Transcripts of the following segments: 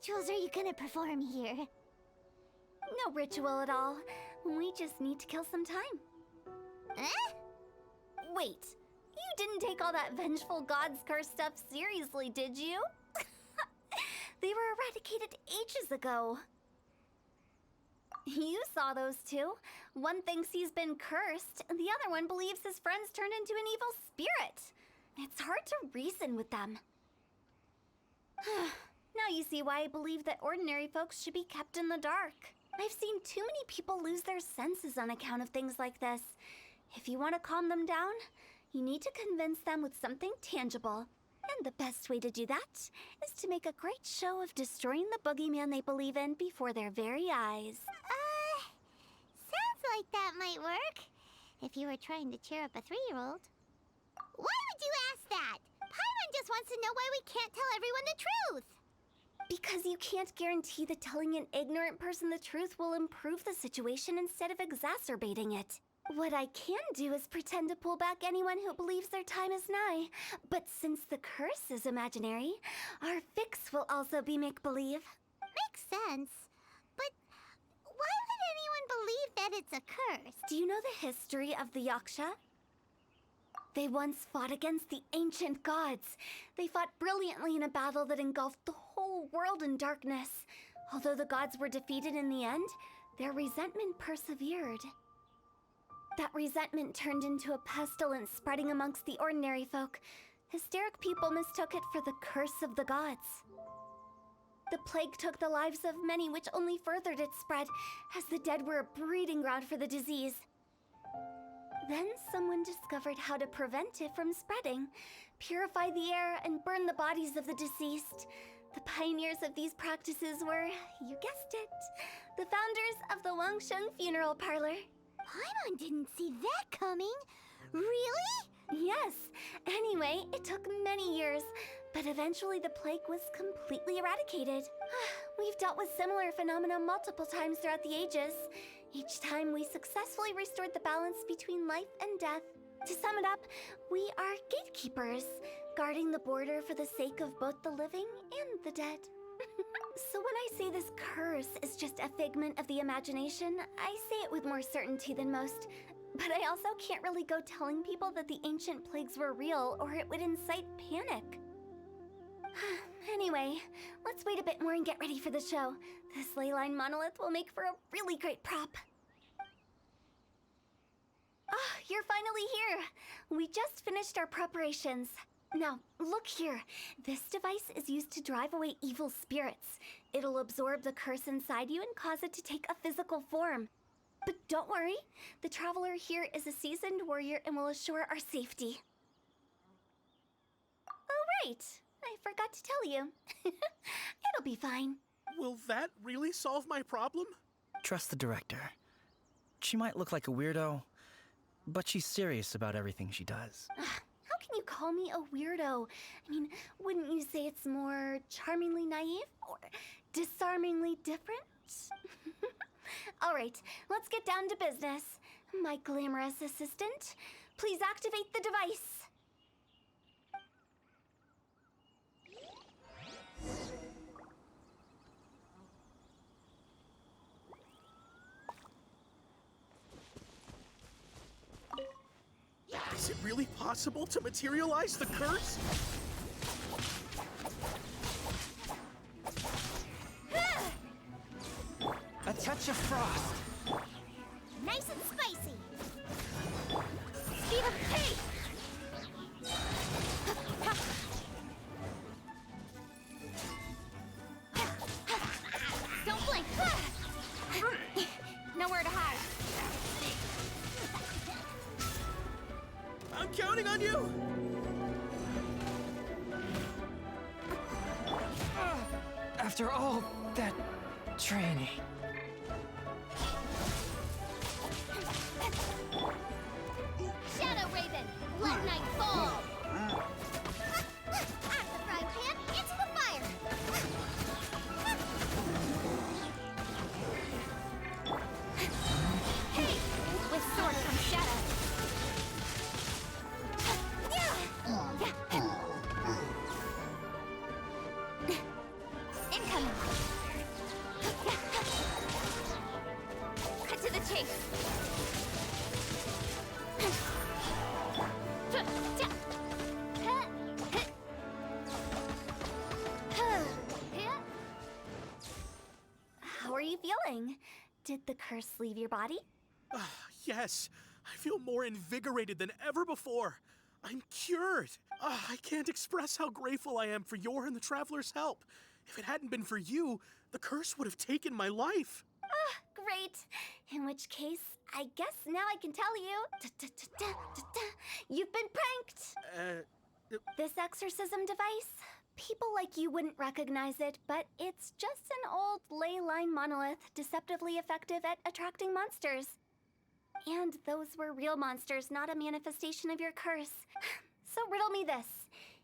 rituals are you gonna perform here? No ritual at all. We just need to kill some time. Eh? Wait, you didn't take all that vengeful god's curse stuff seriously, did you? They were eradicated ages ago. You saw those two. One thinks he's been cursed, and the other one believes his friends turned into an evil spirit. It's hard to reason with them. Now you see why I believe that ordinary folks should be kept in the dark. I've seen too many people lose their senses on account of things like this. If you want to calm them down, you need to convince them with something tangible. And the best way to do that is to make a great show of destroying the boogeyman they believe in before their very eyes. Sounds like that might work. If you were trying to cheer up a 3-year-old. Why would you ask that? Paimon just wants to know why we can't tell everyone the truth. Because you can't guarantee that telling an ignorant person the truth will improve the situation instead of exacerbating it. What I can do is pretend to pull back anyone who believes their time is nigh. But since the curse is imaginary, our fix will also be make-believe. Makes sense. But why would anyone believe that it's a curse? Do you know the history of the Yaksha? They once fought against the ancient gods. They fought brilliantly in a battle that engulfed the whole world in darkness. Although the gods were defeated in the end, their resentment persevered. That resentment turned into a pestilence spreading amongst the ordinary folk. Hysteric people mistook it for the curse of the gods. The plague took the lives of many, which only furthered its spread, as the dead were a breeding ground for the disease. Then someone discovered how to prevent it from spreading, purify the air, and burn the bodies of the deceased. The pioneers of these practices were, you guessed it, the founders of the Wangsheng Funeral Parlor. Paimon didn't see that coming. Really? Yes. Anyway, it took many years, but eventually the plague was completely eradicated. We've dealt with similar phenomena multiple times throughout the ages. Each time we successfully restored the balance between life and death. To sum it up, we are gatekeepers, guarding the border for the sake of both the living and the dead. So when I say this curse is just a figment of the imagination, I say it with more certainty than most. But I also can't really go telling people that the ancient plagues were real, or it would incite panic. Anyway, let's wait a bit more and get ready for the show. This leyline monolith will make for a really great prop. Ah, you're finally here! We just finished our preparations. Now, look here. This device is used to drive away evil spirits. It'll absorb the curse inside you and cause it to take a physical form. But don't worry, the traveler here is a seasoned warrior and will assure our safety. Oh, right. I forgot to tell you. It'll be fine. Will that really solve my problem? Trust the director. She might look like a weirdo, but she's serious about everything she does. How can you call me a weirdo? I mean, wouldn't you say it's more charmingly naive or disarmingly different? All right, let's get down to business. My glamorous assistant, please activate the device. Is it really possible to materialize the curse? A touch of frost. Nice and spicy. Speed of pace. Don't blink. Nowhere to hide. I'm counting on you! After all that training. Shadow Raven, let night fall. Out the frying pan, into the fire. Hey, with sword from shadow. Incoming. you feeling? Did the curse leave your body? Yes, I feel more invigorated than ever before. I'm cured. I can't express how grateful I am for your and the Traveler's help. If it hadn't been for you, the curse would have taken my life. Great. In which case, I guess now I can tell you. You've been pranked! This exorcism device? People like you wouldn't recognize it, but it's just an old ley line monolith deceptively effective at attracting monsters. And those were real monsters, not a manifestation of your curse. So riddle me this.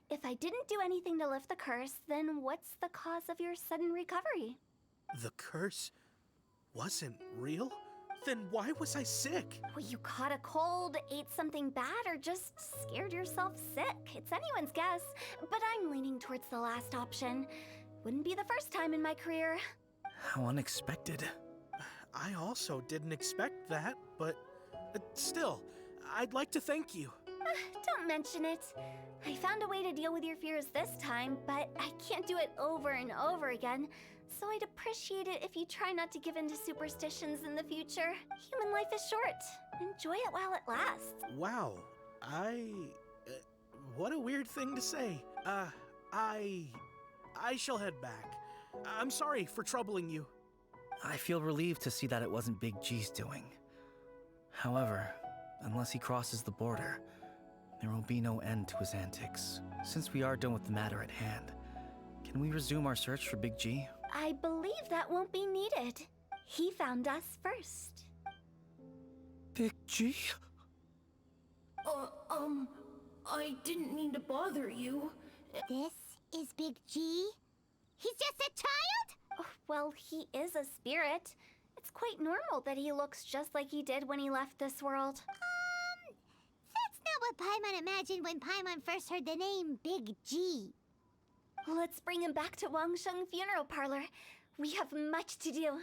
If I didn't do anything to lift the curse, then what's the cause of your sudden recovery? The curse wasn't real? Then why was I sick? Well, you caught a cold, ate something bad, or just scared yourself sick. It's anyone's guess, but I'm leaning towards the last option. Wouldn't be the first time in my career. How unexpected. I also didn't expect that, but still, I'd like to thank you. Don't mention it. I found a way to deal with your fears this time, but I can't do it over and over again. So I'd appreciate it if you try not to give in to superstitions in the future. Human life is short. Enjoy it while it lasts. Wow, what a weird thing to say. I shall head back. I'm sorry for troubling you. I feel relieved to see that it wasn't Big G's doing. However, unless he crosses the border, there will be no end to his antics. Since we are done with the matter at hand, can we resume our search for Big G? I believe that won't be needed. He found us first. Big G? I didn't mean to bother you. This is Big G? He's just a child? Oh, well, he is a spirit. It's quite normal that he looks just like he did when he left this world. That's not what Paimon imagined when Paimon first heard the name Big G. Let's bring him back to Wangsheng Funeral Parlor. We have much to do.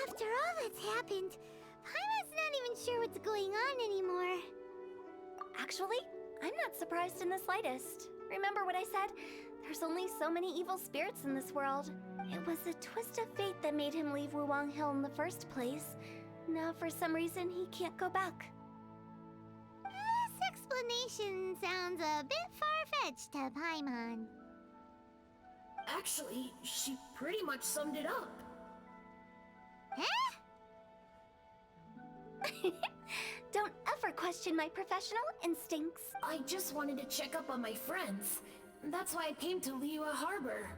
After all that's happened, Paimon's not even sure what's going on anymore. Actually, I'm not surprised in the slightest. Remember what I said? There's only so many evil spirits in this world. It was a twist of fate that made him leave Wuwang Hill in the first place. Now, for some reason, he can't go back. This explanation sounds a bit far-fetched to Paimon. Actually, she pretty much summed it up. Huh? Don't ever question my professional instincts. I just wanted to check up on my friends. That's why I came to Liyue Harbor.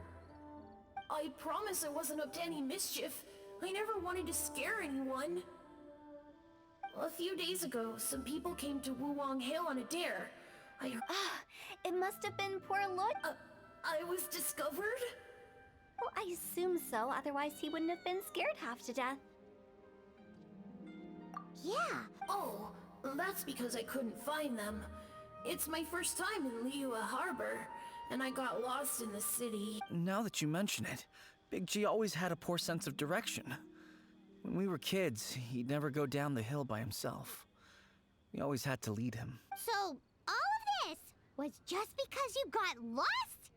I promise I wasn't up to any mischief. I never wanted to scare anyone. A few days ago, some people came to Wuwang Hill on a dare. It must have been poor Lord. I was discovered? Well, I assume so, otherwise he wouldn't have been scared half to death. Yeah. Oh, that's because I couldn't find them. It's my first time in Liyue Harbor, and I got lost in the city. Now that you mention it, Big G always had a poor sense of direction. When we were kids, he'd never go down the hill by himself. We always had to lead him. So, all of this was just because you got lost?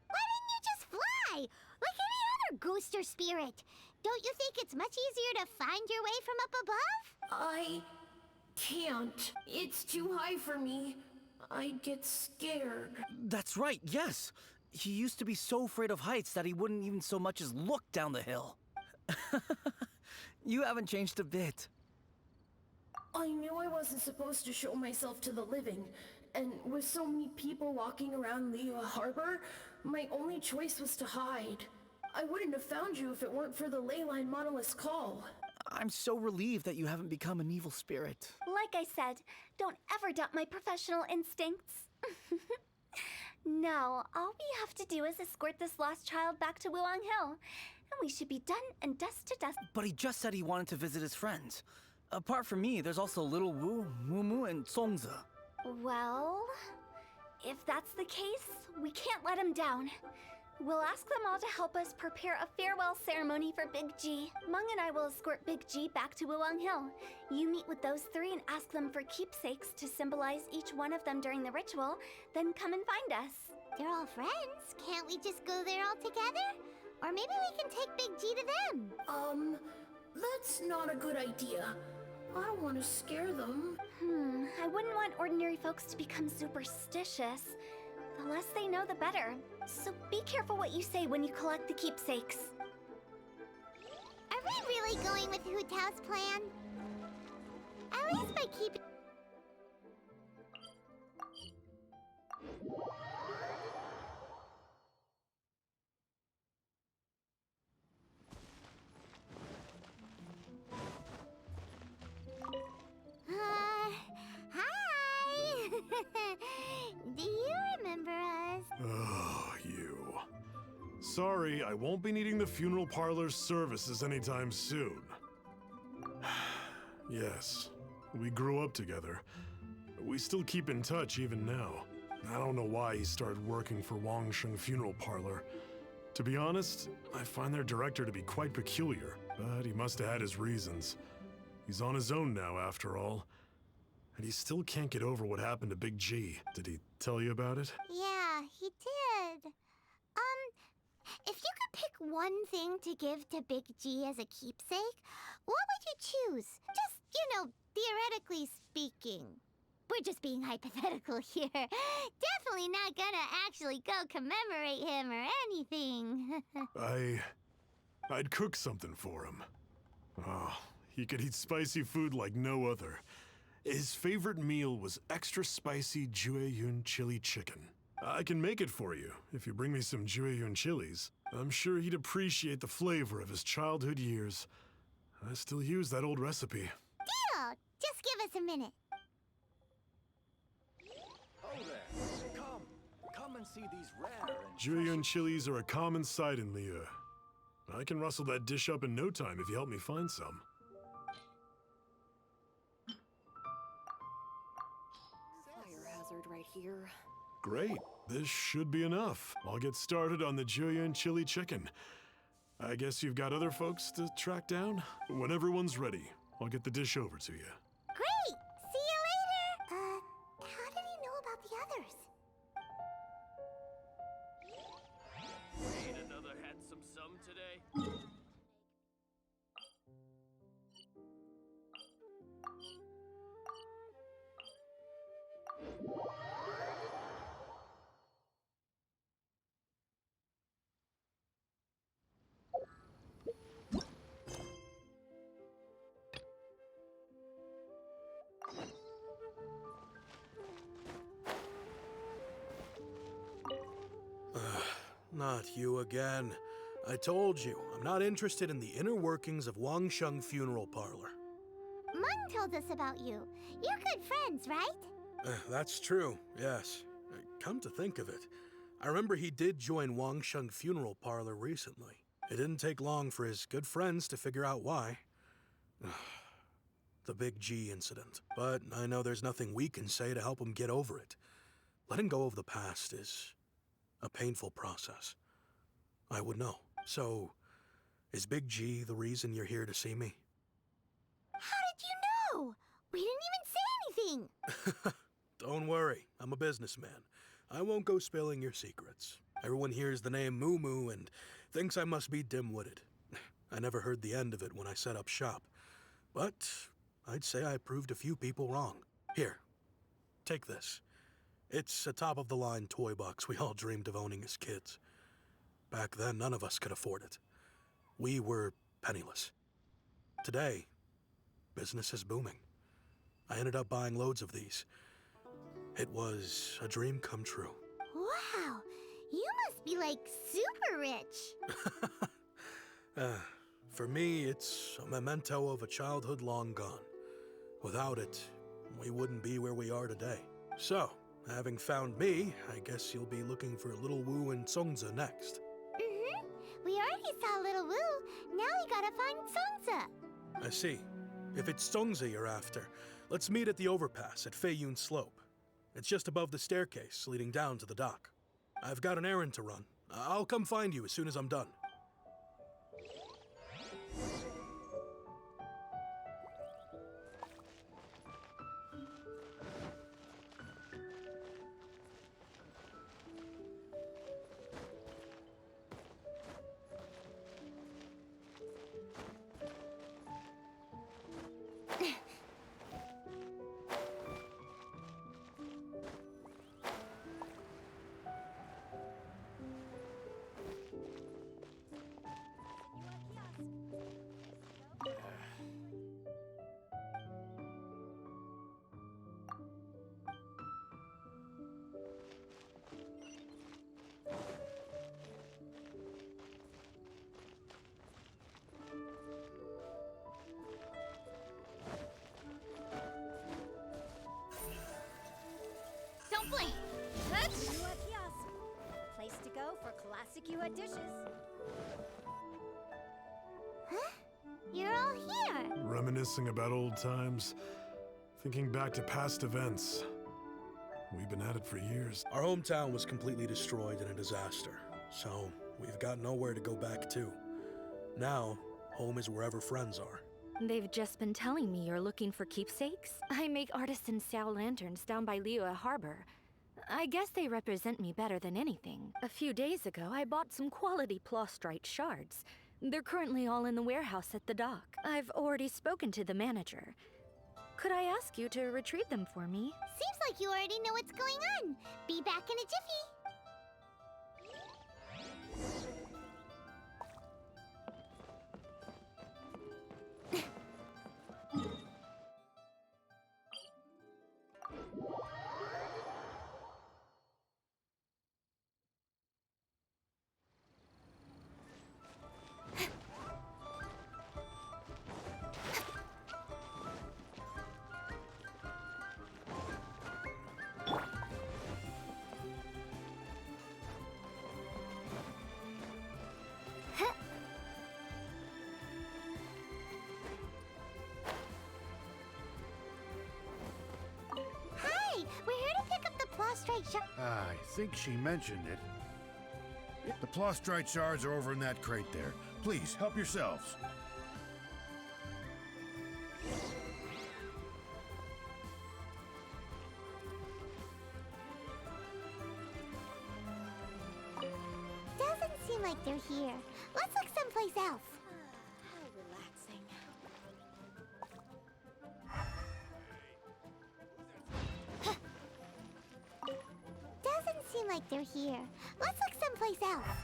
Why didn't you just fly? Like any other ghost or spirit? Don't you think it's much easier to find your way from up above? I can't. It's too high for me. I'd get scared. That's right, yes! He used to be so afraid of heights that he wouldn't even so much as look down the hill. You haven't changed a bit. I knew I wasn't supposed to show myself to the living, and with so many people walking around Liyue Harbor, my only choice was to hide. I wouldn't have found you if it weren't for the Leyline Monolith's call. I'm so relieved that you haven't become an evil spirit. Like I said, don't ever doubt my professional instincts. Now, all we have to do is escort this lost child back to Wuang Hill, and we should be done and dust to dust. But he just said he wanted to visit his friends. Apart from me, there's also Little Wu, Mumu, and Songze. Well, if that's the case, we can't let him down. We'll ask them all to help us prepare a farewell ceremony for Big G. Meng and I will escort Big G back to Wuang Hill. You meet with those three and ask them for keepsakes to symbolize each one of them during the ritual, then come and find us. They're all friends. Can't we just go there all together? Or maybe we can take Big G to them. That's not a good idea. I don't want to scare them. I wouldn't want ordinary folks to become superstitious. The less they know, the better. So be careful what you say when you collect the keepsakes. Are we really going with Hu Tao's plan? At least by keeping... Hi! Do you remember us? Oh, you. Sorry, I won't be needing the funeral parlor's services anytime soon. Yes, we grew up together. We still keep in touch even now. I don't know why he started working for Wangsheng Funeral Parlor. To be honest, I find their director to be quite peculiar, but he must have had his reasons. He's on his own now, after all. And he still can't get over what happened to Big G. Did he tell you about it? Yeah, he did. If you could pick one thing to give to Big G as a keepsake, what would you choose? Just, theoretically speaking. We're just being hypothetical here. Definitely not gonna actually go commemorate him or anything. I'd cook something for him. Oh, he could eat spicy food like no other. His favorite meal was extra spicy Jueyun chili chicken. I can make it for you if you bring me some Jueyun chilies. I'm sure he'd appreciate the flavor of his childhood years. I still use that old recipe. Deal! Just give us a minute. Oh there. Come and see these rare and Jueyun chilies are a common sight in Liyue. I can rustle that dish up in no time if you help me find some. Fire hazard right here. Great. This should be enough. I'll get started on the Jueyun chili chicken. I guess you've got other folks to track down? When everyone's ready, I'll get the dish over to you. Great! See you later! How did he know about the others? Ain't another handsome sum today. Not you again. I told you, I'm not interested in the inner workings of Wangsheng Funeral Parlor. Meng told us about you. You're good friends, right? That's true, yes. Come to think of it, I remember he did join Wangsheng Funeral Parlor recently. It didn't take long for his good friends to figure out why. The Big G incident. But I know there's nothing we can say to help him get over it. Letting go of the past is a painful process. I would know. So, is Big G the reason you're here to see me? How did you know? We didn't even say anything. Don't worry, I'm a businessman. I won't go spilling your secrets. Everyone hears the name Moo Moo and thinks I must be dim-witted. I never heard the end of it when I set up shop. But I'd say I proved a few people wrong. Here, take this. It's a top-of-the-line toy box we all dreamed of owning as kids. Back then, none of us could afford it. We were penniless. Today, business is booming. I ended up buying loads of these. It was a dream come true. Wow, you must be like super rich. For me, it's a memento of a childhood long gone. Without it, we wouldn't be where we are today. So, having found me, I guess you'll be looking for Little Wu and Songza next. Mm-hmm. We already saw Little Wu. Now we gotta find Songza. I see. If it's Songza you're after, let's meet at the overpass at Feiyun Slope. It's just above the staircase leading down to the dock. I've got an errand to run. I'll come find you as soon as I'm done. Don't blink! Yuha Kiosk. Place to go for classic Yuha dishes. Huh? You're all here. Reminiscing about old times, thinking back to past events. We've been at it for years. Our hometown was completely destroyed in a disaster, so we've got nowhere to go back to. Now, home is wherever friends are. They've just been telling me you're looking for keepsakes. I make artisan TAO lanterns down by Liyue Harbor. I guess they represent me better than anything. A few days ago, I bought some quality plastrite shards. They're currently all in the warehouse at the dock. I've already spoken to the manager. Could I ask you to retrieve them for me? Seems like you already know what's going on. Be back in a jiffy. Hi, we're here to pick up the plastrite shard. I think she mentioned it. The plastrite shards are over in that crate there. Please, help yourselves. Doesn't seem like they're here. Let's look someplace else. How relaxing. Doesn't seem like they're here. Let's look someplace else.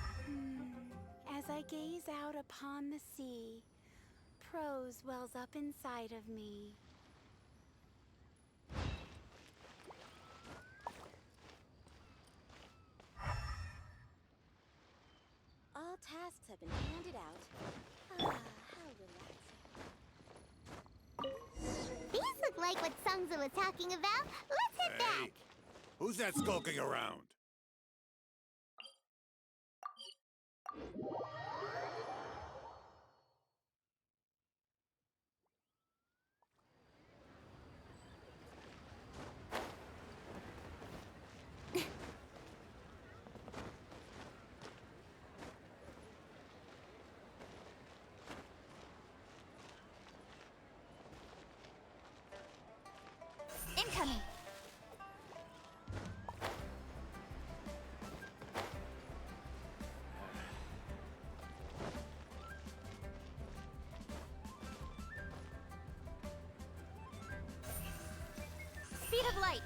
As I gaze out upon the sea, prose wells up inside of me. All tasks have been handed out. Ah, how relaxing. These look like what Sungza was talking about. Let's head back. Who's that skulking around? Incoming! Speed of light!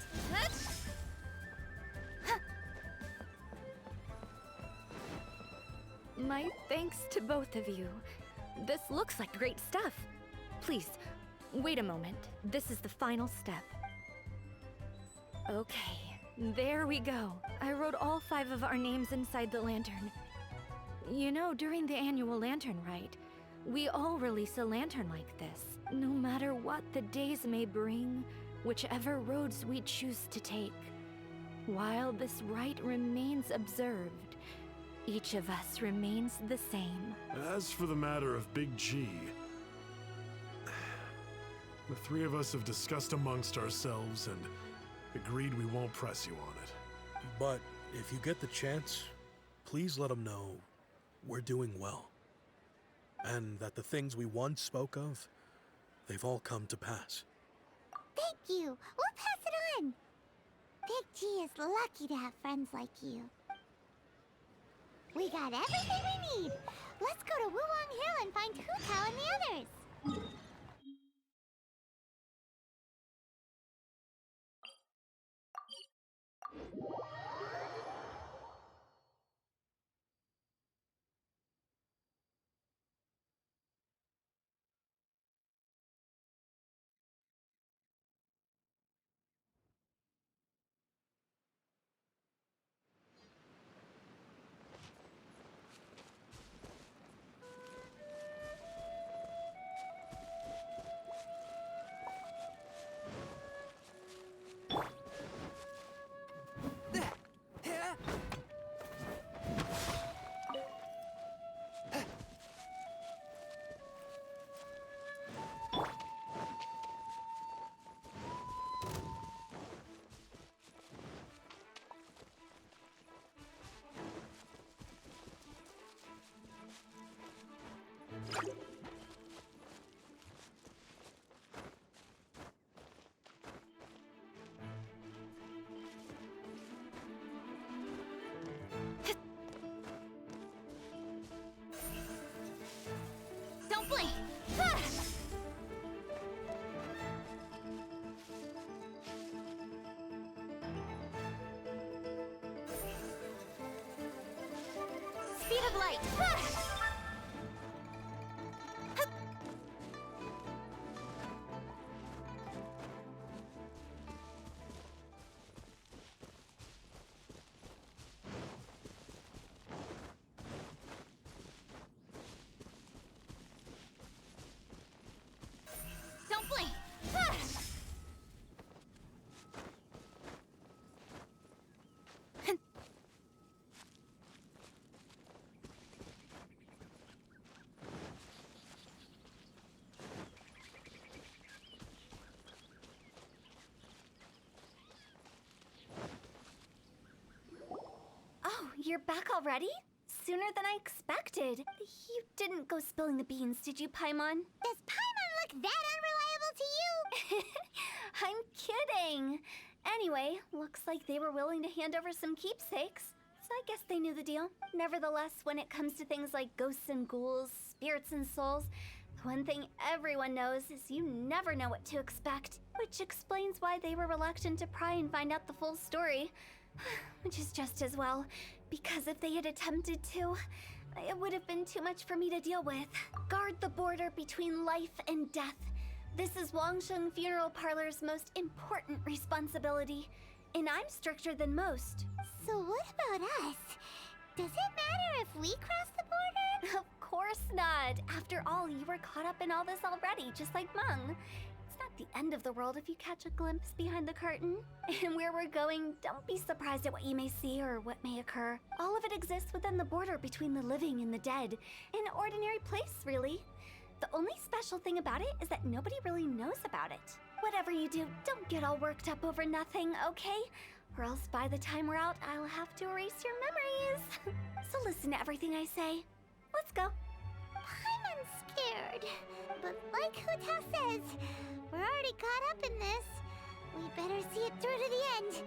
My thanks to both of you. This looks like great stuff. Please, wait a moment. This is the final step. Okay, there we go. I wrote all 5 of our names inside the lantern. You know, during the annual lantern rite, we all release a lantern like this. No matter what the days may bring, whichever roads we choose to take. While this rite remains observed, each of us remains the same. As for the matter of Big G, the 3 of us have discussed amongst ourselves and agreed we won't press you on it. But if you get the chance, please let him know we're doing well. And that the things we once spoke of, they've all come to pass. Thank you. We'll pass it on. Big G is lucky to have friends like you. We got everything we need. Let's go to Wulong Hill and find Hu Tao and the others. Don't blink! Speed of light! Don't blink! Oh, you're back already? Sooner than I expected. You didn't go spilling the beans, did you, Paimon? Does Paimon look that unreliable to you? I'm kidding. Anyway, looks like they were willing to hand over some keepsakes. So I guess they knew the deal. Nevertheless, when it comes to things like ghosts and ghouls, spirits and souls, the one thing everyone knows is you never know what to expect. Which explains why they were reluctant to pry and find out the full story. Which is just as well, because if they had attempted to, it would have been too much for me to deal with. Guard the border between life and death. This is Wangsheng Funeral Parlor's most important responsibility, and I'm stricter than most. So what about us? Does it matter if we cross the border? Of course not. After all, you were caught up in all this already, just like Meng. It's not the end of the world if you catch a glimpse behind the curtain. And where we're going, don't be surprised at what you may see or what may occur. All of it exists within the border between the living and the dead. An ordinary place, really. The only special thing about it is that nobody really knows about it. Whatever you do, don't get all worked up over nothing, okay? Or else by the time we're out, I'll have to erase your memories. So listen to everything I say. Let's go. I'm scared. But like Hu Tao says, we're already caught up in this. We better see it through to the end.